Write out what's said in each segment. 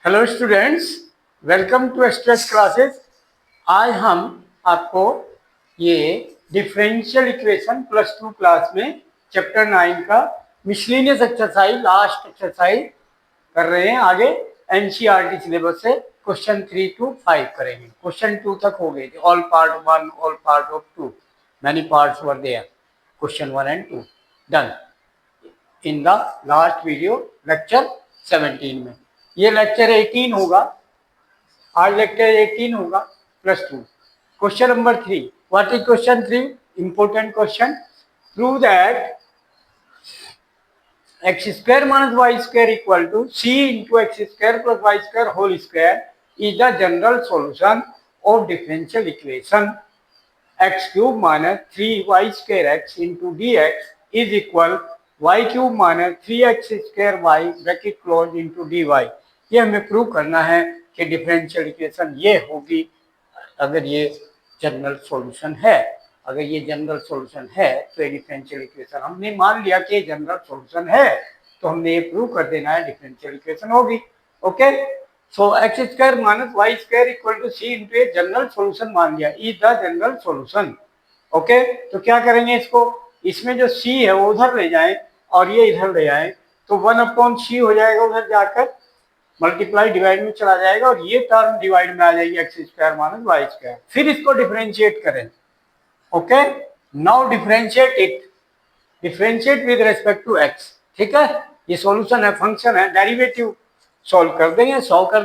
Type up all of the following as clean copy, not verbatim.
Hello students, welcome to express classes. आज हम आपको ये differential equation plus two class में चैप्टर 9 का मिसलेनियस एक्सरसाइज लास्ट एक्सरसाइज कर रहे हैं। आगे एनसीईआरटी सिलेबस से क्वेश्चन 3 to 5 करेंगे। क्वेश्चन 2 तक हो गए थे, all part 1, all part of 2, many parts were there, question 1 and 2 done in the last video lecture 17 में। ये लेक्चर 18 होगा, आज लेक्चर 18 होगा plus 2। Question number 3, what is question 3? Important question. Prove that x square minus y square equal to c into x square plus y square whole square is the general solution of differential equation x cube minus 3y square x into d x is equal y cube minus 3x square y bracket close into d y. ये हमें prove करना है कि differential equation ये होगी अगर ये general solution है। अगर ये जनरल सॉल्यूशन है तो ये डिफरेंशियल इक्वेशन, हमने मान लिया कि जनरल सॉल्यूशन है तो हमने ये प्रूव कर देना है डिफरेंशियल इक्वेशन होगी। Okay, so x square minus y square equal to c into a general solution मान लिया, is the general solution. Okay, तो क्या करेंगे इसको, इसमें जो सी है वो उधर ले जाएं और ये इधर ले आए तो 1/c हो जाएगा, उधर जाकर मल्टीप्लाई डिवाइड में चला जाएगा और ये टर्म डिवाइड में आ जाएगी x square minus y square. फिर इसको डिफरेंशिएट करें। Okay, now differentiate it, differentiate with respect to x. ठीक है, ये सॉल्यूशन है, फंक्शन है, डेरिवेटिव सॉल्व कर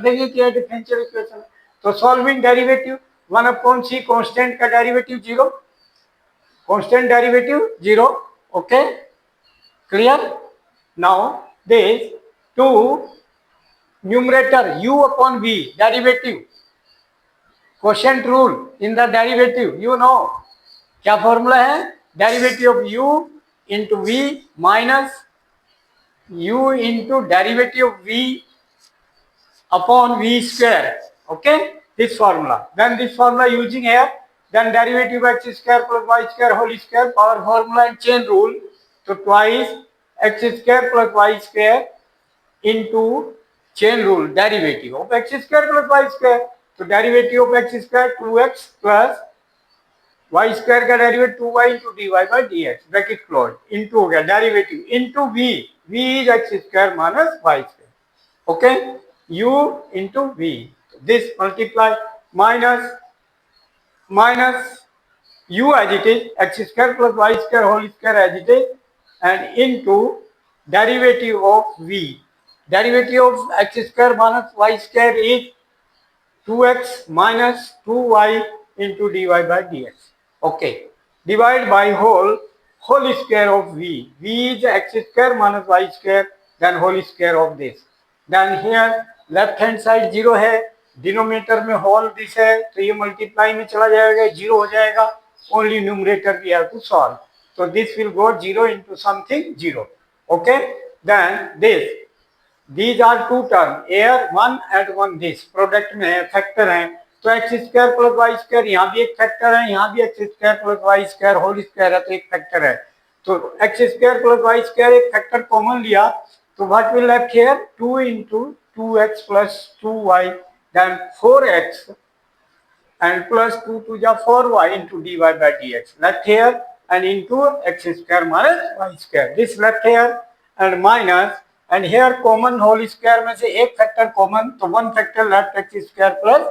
देंगे कि डिफरेंशियल इक्वेशन है। तो सॉल्विंग डेरिवेटिव 1/c, कांस्टेंट का derivative 0, constant derivative 0। Okay, clear? Now this 2 numerator u upon v derivative, quotient rule in the derivative, you know क्या फॉर्मूला है, derivative of u into v minus u into derivative of v upon v square. Okay, this formula, then this formula using here, then derivative of x square plus y square whole square, power formula and chain rule, तो twice x square plus y square into chain rule derivative of x square plus y square, तो derivative of x square 2x plus y square का derivative 2y into dy by dx bracket close into हो गया derivative into v, v is x square minus y square. Okay, u into v, this multiply minus u as it is, x square plus y square whole square as it is, and into derivative of v, derivative of x square minus y square is 2x minus 2y into dy by dx. Okay, divide by whole square of v, v is x square minus y square, then whole square of this, then here left hand side 0 है, denominator में whole this है तो ये multiply में चला जाएगा, 0 हो जाएगा, only numerator we have to solve, so this will go 0 into something 0. Okay, then this, these are two term, here 1 and 1, this product में है, फैक्टर है, तो x square plus y square, यहाँ भी एक फैक्टर है, यहाँ भी x square plus y square whole square है तो एक फैक्टर है, तो x square plus y square एक फैक्टर कॉमन लिया तो what will left here 2 into 2x plus 2y, then 4x and plus 2 to the 4y into dy by dx left here, and into x square minus y square, this left here and minus, and here common whole square में से एक factor common तो one factor left x square plus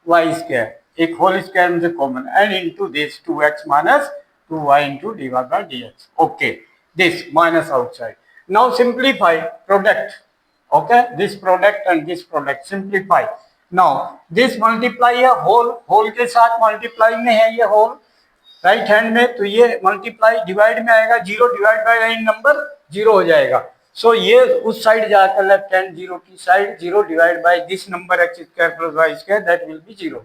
y square, एक whole square में से common, and into this 2x minus 2y into dy by dx. Okay, this minus outside. Now simplify product. Okay, this product and this product simplify. Now this multiply है whole के साथ multiply में है, ये whole right hand में, तो ये multiply divide में आएगा, 0 डिवाइड बाय एन नंबर 0 हो जाएगा, सो ये उस साइड जाकर लेफ्ट हैंड 0 की side 0 divide by this number x square plus y square, that will be 0,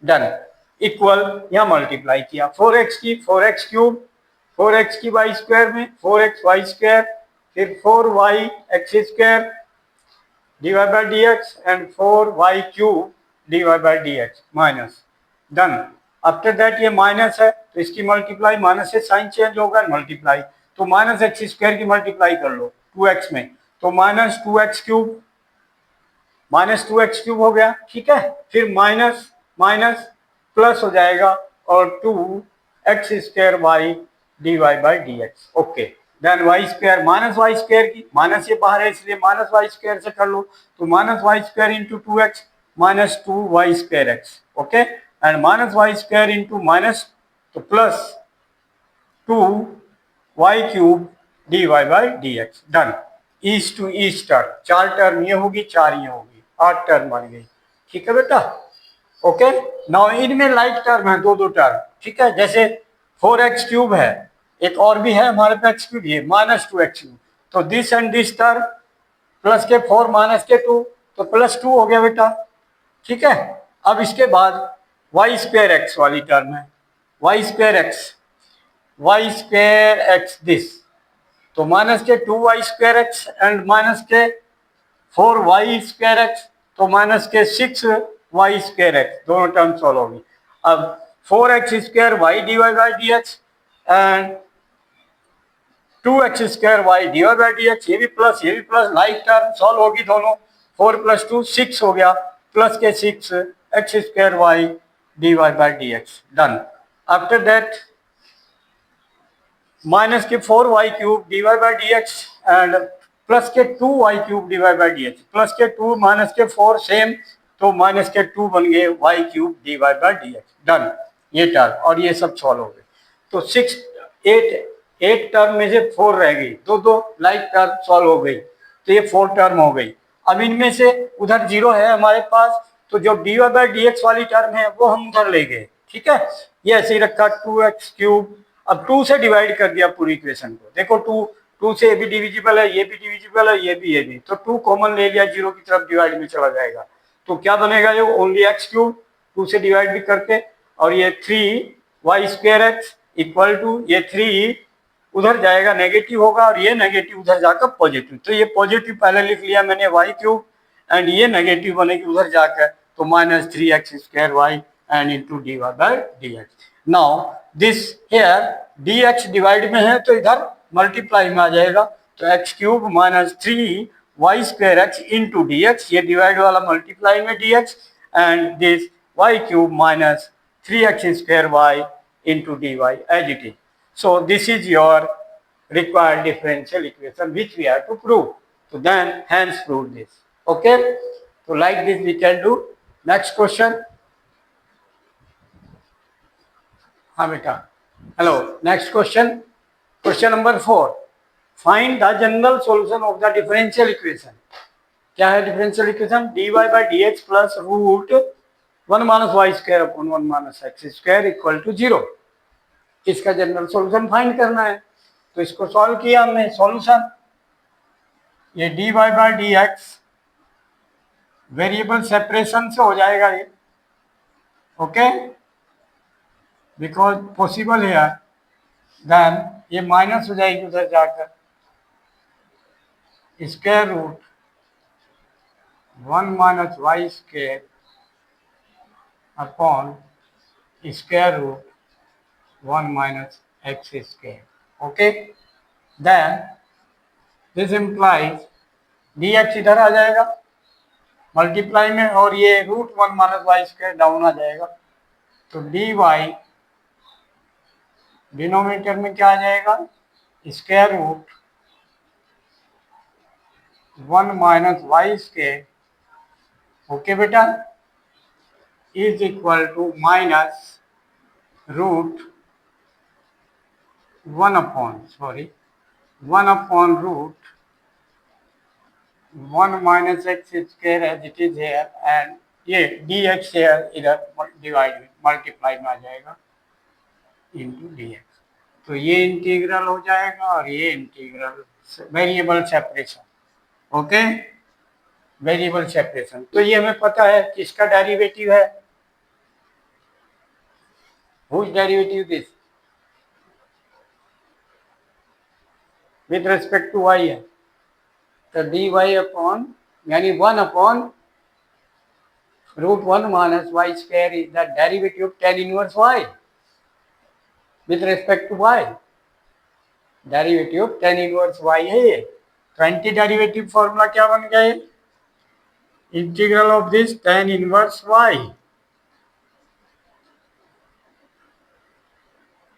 done, equal, यहाँ मल्टीप्लाई किया 4x की 4x क्यूब, 4x की वाई स्क्वायर में 4x वाई स्क्वायर, फिर 4y x square dy by dx and 4y cube dy by dx minus, done. After that ये minus है तो इसकी मल्टीप्लाई, माइनस से साइन चेंज होगा, मल्टीप्लाई, तो माइनस एक्स स्क्वायर की मल्टीप्लाई कर लो 2x में, तो माइनस 2x क्यूब -2x³ हो गया, ठीक है। फिर माइनस माइनस प्लस हो जाएगा और 2x² y/dy/dx। Okay, then y² -y² की माइनस ये बाहर है इसलिए -y² से कर लो, तो -y² into 2x -2y²x। Okay, and -y² into minus तो plus 2y³ dy/dx। Done. Each to each term, 4 term ये होगी, 4 ये होगी, 8 टर्म बन गई, ठीक है बेटा। ओके, नाउ इनमें लाइक टर्म है, दो टर्म, ठीक है। जैसे 4x³ है, एक और भी है हमारे पास x³ ये -2x³, तो this and this term plus के 4 माइनस के 2 तो +2 हो गया बेटा, ठीक है। अब इसके बाद y²x वाली टर्म है, y²x दिस, तो माइनस के 2y²x एंड माइनस के 4y²x, तो माइनस के 6y²x, दोनों टर्म सॉल्व होगी। अब 4x² y/dx and 2x² y/dx, ये भी प्लस लाइक टर्म सॉल्व होगी दोनों, 4 + 2 6 हो गया, प्लस के 6x² y/dx। Done. After that minus के 4y³ dy/dx एंड प्लस के 2y³ dy/dx, प्लस के 2 माइनस के 4 सेम, तो माइनस के 2 बन गए y³ dy/dx। डन, ये टर्म और ये सब सॉल्व हो गए। तो 8 टर्म में से 4 रह गई, दो लाइक टर्म सॉल्व हो गई, तो ये 4 टर्म हो गई। अब इनमें से उधर 0 है हमारे पास, तो जो dy/dx वाली टर्म है वो हम उधर ले गए, ठीक है। ये ऐसे ही रखा 2x³, अब 2 से डिवाइड कर दिया पूरी इक्वेशन को, देखो 2 से ये भी डिविजिबल है, ये भी डिविजिबल है, ये भी, तो 2 कॉमन ले लिया, 0 की तरफ डिवाइड में चला जाएगा, तो क्या बनेगा, ये ओनली x³ 2 से डिवाइड भी करके, और ये 3y²x इक्वल टू ये 3 उधर जाएगा नेगेटिव होगा, और ये नेगेटिव उधर जाकर पॉजिटिव, तो ये पॉजिटिव पहले लिख लिया मैंने y³ एंड ये नेगेटिव बनेगी उधर जाकर, तो -3x² y and into dy/dx। Now this here dx divide में है तो इधर मल्टीप्लाई में आ जाएगा, तो x³ -3y²x इंटू dx, ये डिवाइड वाला मल्टीप्लाई में dx, and this y³ -3x² y into dy as it is. So this is your required differential equation which we have to prove. So then hence prove this. Okay. So like this we can do. Next question. हाँ बेटा, hello. Next question. Question number 4. Find the general solution of the differential equation. क्या है differential equation? dy/dx plus root 1 minus y² upon 1 minus x² equal to 0. इसका general solution find करना है, तो इसको solve किया हमने। सॉल्यूशन ये dy/dx वेरिएबल सेपरेशन से हो जाएगा ये, ओके, बिकॉज पॉसिबल है यार, देन ये माइनस हो जाएगी उधर जाकर, square root 1 minus y² upon square root 1 minus x², okay. Then this implies dx इधर आ जाएगा मल्टीप्लाई में, और ये √1 minus y² डाउन आ जाएगा, तो dy डिनोमिनेटर में क्या आ जाएगा, square root 1 minus y², okay बेटा, is equal to minus √1 1 minus x² as it is here, and ये dx here इधर डिवाइड में मल्टीप्लाई में आ जाएगा इंटू dx, तो ये इंटीग्रल हो जाएगा और ये integral, variable separation, okay, variable separation. तो ये हमें पता है किसका डेरिवेटिव है, which derivative this with respect to y है, तो dy अपॉन यानी 1 upon √1 minus y² is the derivative of tan inverse y with respect to y, derivative of tan inverse y है ये। तो एंटी डेरिवेटिव फॉर्मूला क्या बन गया, integral of this tan inverse y।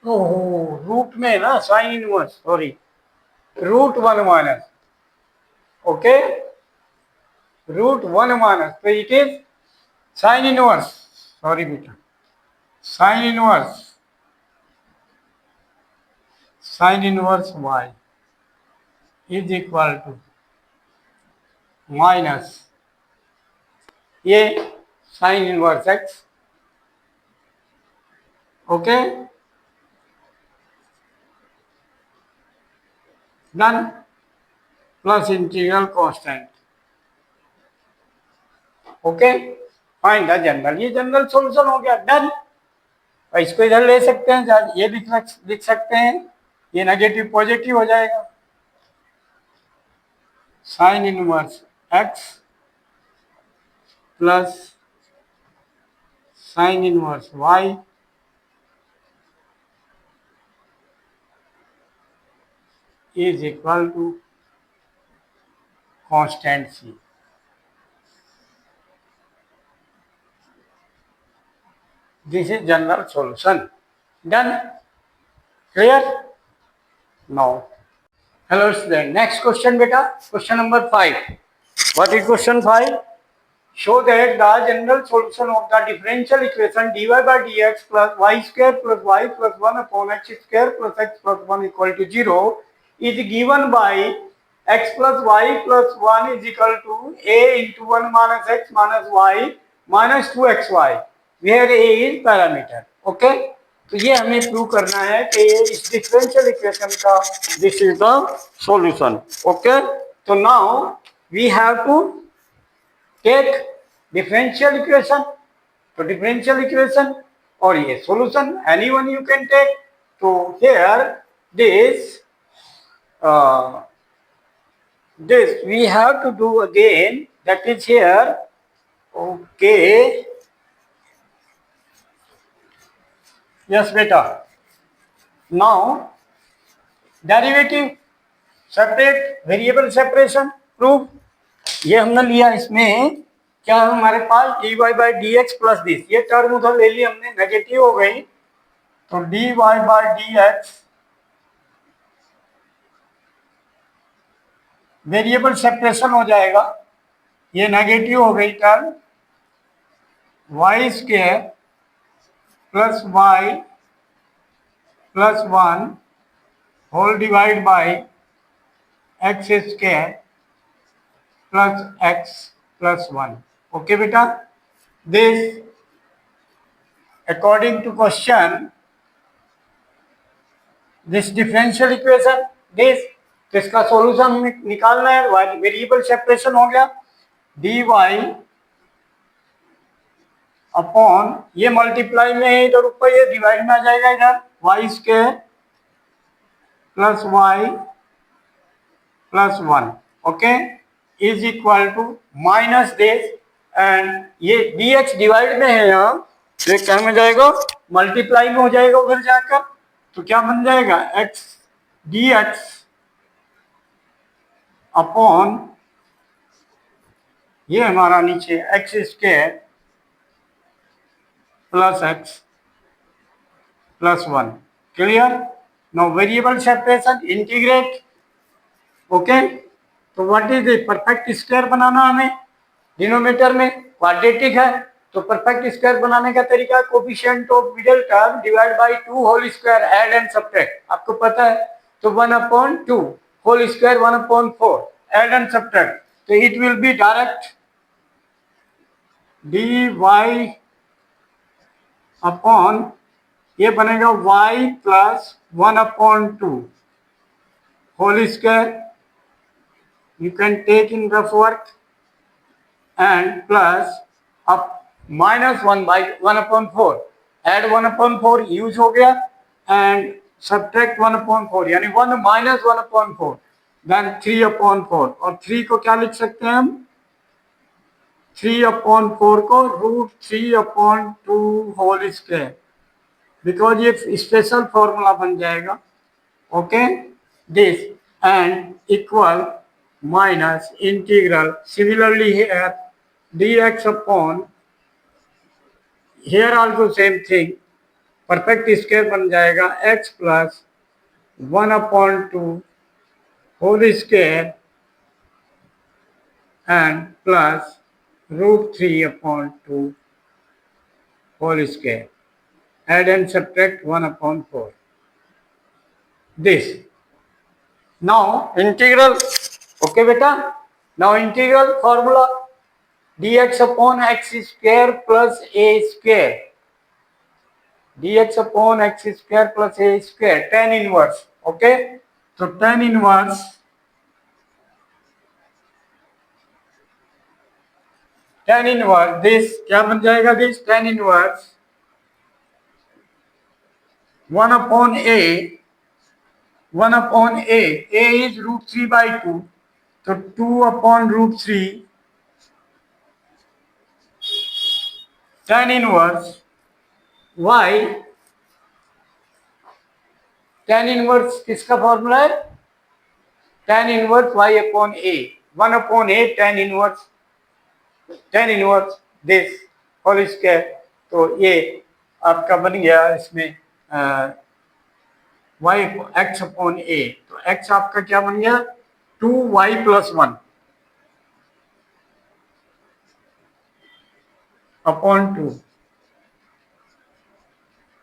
ओहो, रूट में ना sine inverse, sorry, √1 minus, okay, √1 minus, तो it is sine inverse, sorry बेटा, sine inverse, sine inverse y is equal to minus ये sine inverse x, okay, done, plus integral constant, okay, find the general, ये general solution हो गया, done. और इसको इधर ले सकते हैं, ये लिख सकते हैं, ये नेगेटिव पॉजिटिव हो जाएगा, sign inverse x plus sign inverse y is equal to constant c। This is general solution. Done? Clear? Now, hello student. Next question, beta. Question number 5. What is question 5? Show that the general solution of the differential equation dy by dx plus y square plus y plus 1 upon x square plus x plus 1 equal to 0 is given by x plus y plus 1 is equal to a into 1 minus x minus y minus 2xy, where a is parameter. Okay? तो ये हमें prove करना है कि इस differential equation का this is the solution. Okay, तो now we have to take differential equation, तो डिफरेंशियल इक्वेशन और ये solution anyone you can take. तो here this this we have to do again, that is here, okay, yes beta, now derivative separate variable separation proof, ये हमने लिया, इसमें क्या हमारे पास dy by d x plus this, ये term उधर ले ली हमने, नेगेटिव हो गई, तो dy by d x variable separation हो जाएगा, ये नेगेटिव हो गई term, y square plus y plus 1 whole divide by x square plus x plus 1। Okay बेटा, this according to question this differential equation, this, तो इसका सॉल्यूशन निकालना है, वेरिएबल सेपरेशन हो गया, डी वाई अपॉन ये मल्टीप्लाई में है इधर ऊपर, ये डिवाइड में आ जाएगा इधर, y square plus y plus 1, okay, is equal to minus this, and ये डी एक्स डिवाइड में है यहाँ, तो क्या में जाएगा, मल्टीप्लाई में हो जाएगा उधर जाकर, तो क्या बन जाएगा, एक्स डी एक्स अपॉन ये हमारा नीचे x square plus x plus 1। Clear? Now variable separation, integrate, okay, तो व्हाट इज परफेक्ट स्क्वायर बनाना हमें, डिनोमिनेटर में क्वाड्रेटिक है, तो परफेक्ट स्क्वायर बनाने का तरीका, coefficient of middle term divide by 2 whole square, add and subtract, आपको पता है, तो 1/2 whole square 1/4, add and subtract, तो it will be direct d y upon ये बनेगा y plus 1/2 whole square, you can take in rough work, and plus up minus 1/4, add 1/4 use हो गया, and subtract 1/4, यानी 1 minus 1/4, then 3/4, और 3 को क्या लिख सकते हैं हम, 3/4 को √3/2 होल स्क्वायर, बिकॉज ये स्पेशल फॉर्मूला बन जाएगा, okay, this, and equal minus integral, similarly here dx upon, here also same thing, perfect square बन जाएगा x plus 1/2 whole square and plus √3/2 whole square. Add and subtract 1/4. This. Now integral. Okay, beta. Now integral formula dx upon x square plus a square. Dx upon x square plus a square. Tan inverse. Okay. So tan inverse. Tan inverse. This क्या बन जाएगा? This tan inverse 1/a. 1/a. A is √3/2. So 2/√3 tan inverse y. tan inverse किसका formula है? tan inverse y upon a. 1/a tan inverse this whole square. तो ये आपका बन गया इसमें y x upon a. तो x आपका क्या बन गया? 2y + 1 upon 2.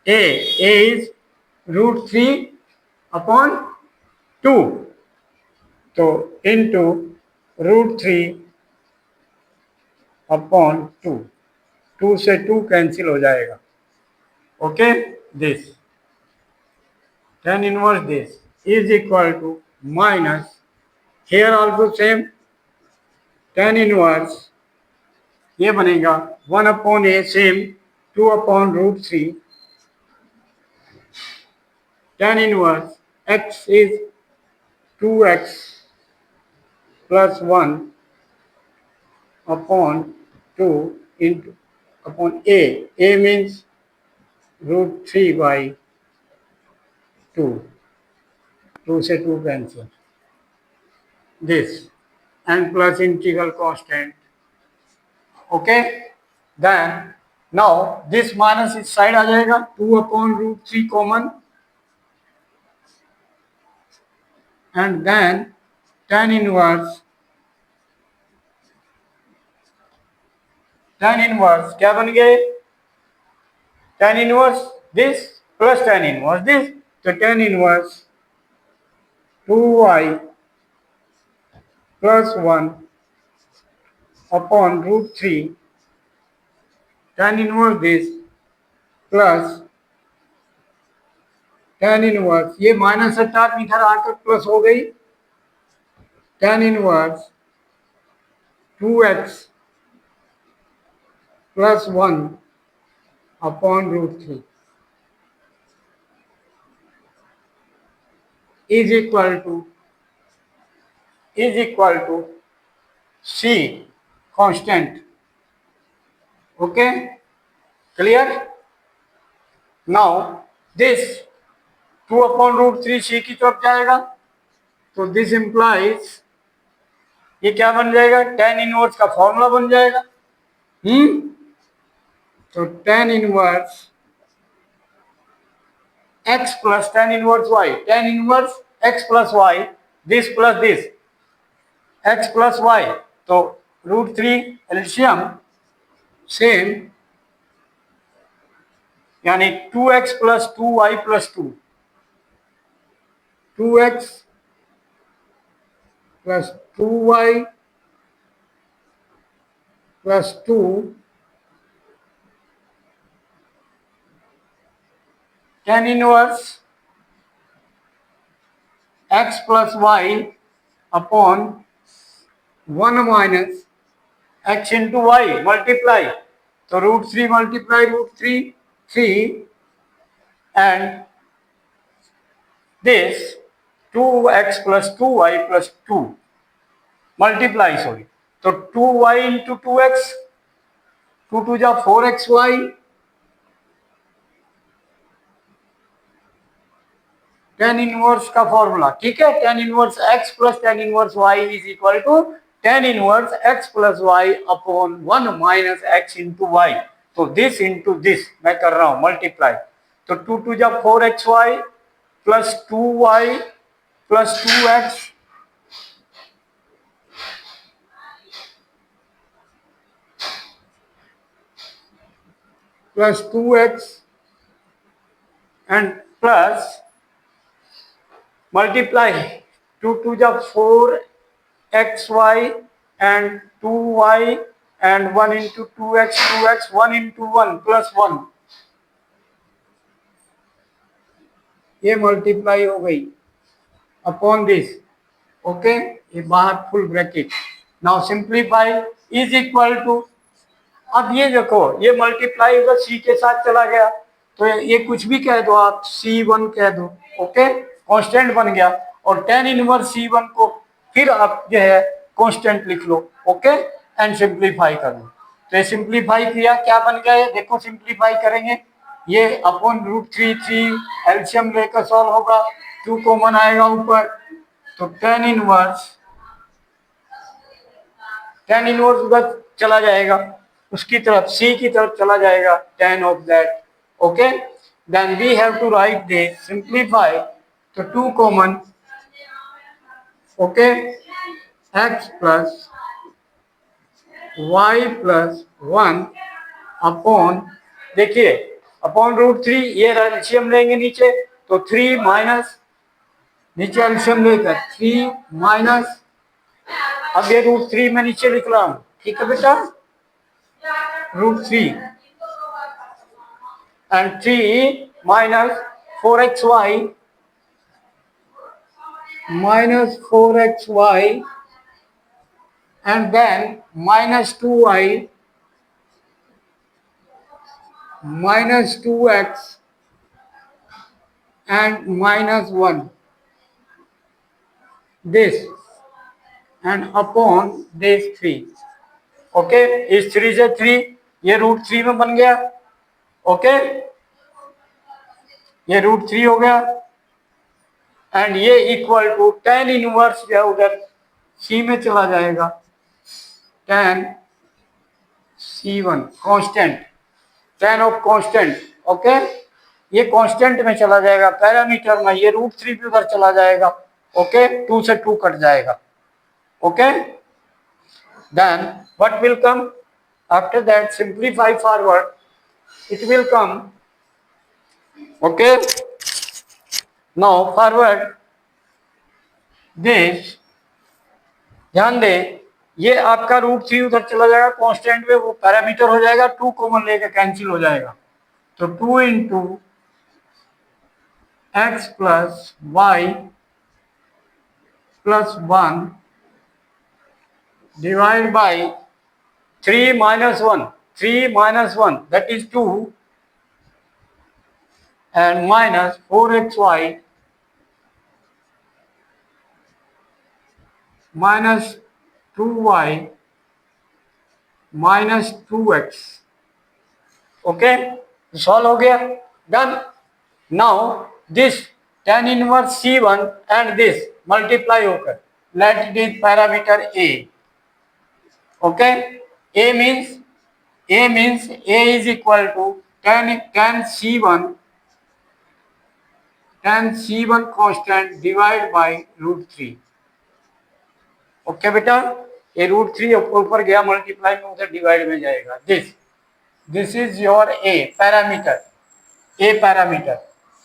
A is √3/2. तो into √3/2. 2 से 2 कैंसिल हो जाएगा. Okay, this tan inverse this is equal to minus, here also same, tan inverse ये बनेगा 1/a same 2/√3 tan inverse x is 2x plus 1 upon 2 into upon a. A means √3/2. 2 से 2 cancel. This and plus integral constant. Okay. Then now this minus इस side आ जाएगा. 2/√3 common. And then tan inverse क्या बन गए? tan inverse this plus tan inverse this. तो tan inverse 2y plus 1 upon √3 tan inverse this plus tan inverse ये minus हटा इधर आकर प्लस हो गई. tan inverse 2x plus 1 upon √3 is equal to C constant. Okay, clear? Now this 2/√3 C की तरफ जाएगा. तो दिस implies ये क्या बन जाएगा? tan इनवर्स का फॉर्मूला बन जाएगा. तो tan inverse x plus tan inverse y. tan inverse x plus y. this plus this x plus y. तो √3 एलसीएम सेम यानी 2x plus 2y plus 2. 2x plus 2y plus 2 tan inverse x plus y upon 1 minus x into y multiply. तो √3 multiply √3 3 and this 2x plus 2y plus 2 multiply sorry. तो 2y into 2x 2 2 जा 4xy tan inverse का formula. ठीक है, tan inverse x plus tan inverse y is equal to tan inverse x plus y upon 1 minus x into y. तो this into this मैं कर रहा हूं मल्टीप्लाई। तो 2 टू जा 4xy plus 2y plus 2x plus 2x and plus multiply 2 to the 4xy and 2y and 1 into 2x 1 into 1 plus 1 ये multiply हो गई अपॉन दिस। ओके, ये बाहर full bracket. Now simplify is equal to, अब ये देखो ये multiply होगा सी के साथ चला गया तो ये कुछ भी कह दो आप, C1 कह दो। ओके, कांस्टेंट बन गया। और tan इनवर्स C1 को फिर आप जो है कांस्टेंट लिख लो। ओके, एंड सिंप्लीफाई कर लो। तो ये सिंप्लीफाई किया, क्या बन गया ये देखो, सिंप्लीफाई करेंगे ये अपॉन √3 3 एल्शियम लेकर सॉल्व होगा, 2 कॉमन आएगा ऊपर। तो tan इनवर्स उधर चला जाएगा, उसकी तरफ सी की तरफ चला जाएगा tan of that. Okay, then we have to write this simplify. तो 2 common, okay, x plus y plus 1 upon, देखिए अपॉन √3, ये एल्शियम लेंगे नीचे तो 3 माइनस, नीचे एल्शियम लेकर 3 माइनस, अब ये √3 में नीचे लिख रहा हूं, ठीक है बेटा, √3 and 3 minus 4xy and then minus 2y minus 2x and minus 1 this and upon this 3। Okay, इस 3 से 3 ये √3 में बन गया। ओके, ये √3 हो गया एंड ये इक्वल टू tan इनवर्स जो है उधर सी में चला जाएगा, tan C1 constant, tan of constant. Okay, ये कांस्टेंट में चला जाएगा पैरामीटर में, ये √3 भी उधर चला जाएगा। ओके, 2 से 2 कट जाएगा। Okay, then what will come after that, simplify forward, it will come। okay, now forward this, ध्यान दे ये आपका √3 उधर चला जाएगा कांस्टेंट में, वो पैरामीटर हो जाएगा, 2 कॉमन लेकर कैंसिल हो जाएगा। तो 2 into x plus y plus 1 divide by 3 minus 1, 3 minus 1 that is 2 and minus 4xy minus 2y minus 2x। Okay, solve हो गया, done. Now this tan inverse C1 and this multiply होकर let it is parameter A। Okay, A means A is equal to tan C1 constant divided by √3। Okay बेटा, ये √3 ऊपर गया multiply में, उधर divide में जाएगा। This is your A parameter.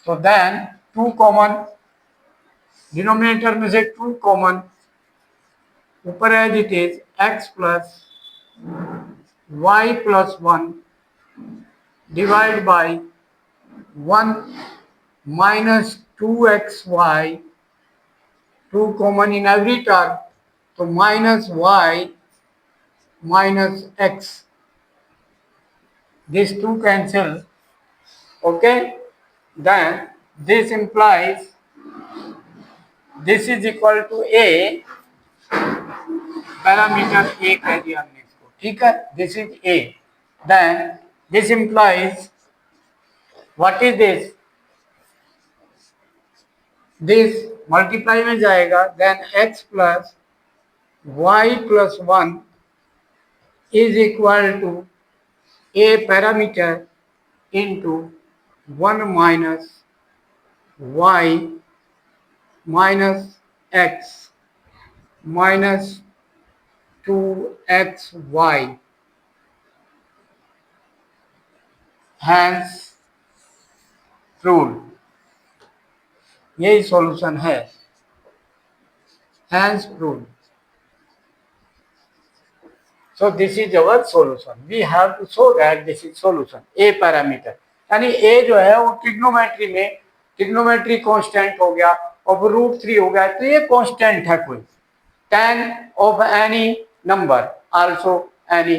तो देन 2 कॉमन, डिनोमिनेटर में से 2 कॉमन, ऊपर as it is x plus y plus 1 divide by 1 minus 2xy, 2 common in every term, तो minus y minus x, these two cancel। okay, then this implies this is equal to A, parameter A कह दिया हमने इसको, ठीक है, this is A। then this implies what is this multiply में जाएगा, then x plus y plus 1 is equal to a parameter into 1 minus y minus x minus 2xy, hence proved। यही solution है, hence proved। So this is our solution. We have to show that this is solution. A parameter यानी a जो है वो trigonometry में trigonometry constant हो गया और √3 हो गया, तो ये कांस्टेंट है कोई। tan of any number also any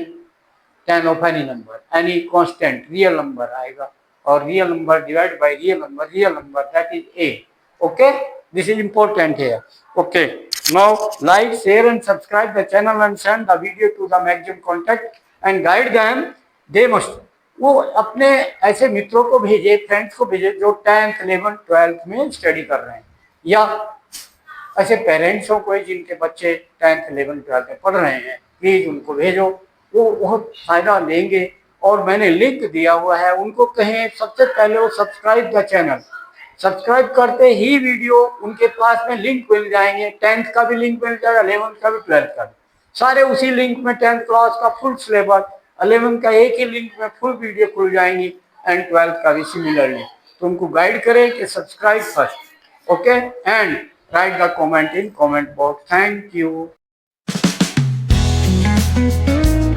tan of any number any constant real number आएगा और real number divided by real number that is a। okay, this is important here। okay, now like, share and subscribe the channel and send the video to the maximum contact and guide them। they must वो अपने ऐसे मित्रों को भेजे, friends को भेजे जो 10th 11th 12th में स्टडी कर रहे हैं, या ऐसे पेरेंट्सों को जिनके बच्चे 10th 11th 12th में पढ़ रहे हैं, प्लीज उनको भेजो, वो बहुत फायदा लेंगे। और मैंने लिंक दिया हुआ है, उनको कहें सबसे पहले वो सब्सक्राइब द चैनल, सब्सक्राइब करते ही वीडियो उनके पास में लिंक मिल जाएंगे, 10th का भी लिंक मिल जाएगा, 11th का भी, 12th का भी, सारे उसी लिंक में 10th क्लास का फुल सिलेबस, 11th का एक ही लिंक में फुल वीडियो खुल जाएंगी एंड 12th का भी सिमिलरली। तो उनको गाइड करें कि subscribe first. Okay, and write the comment in comment box। Thank you।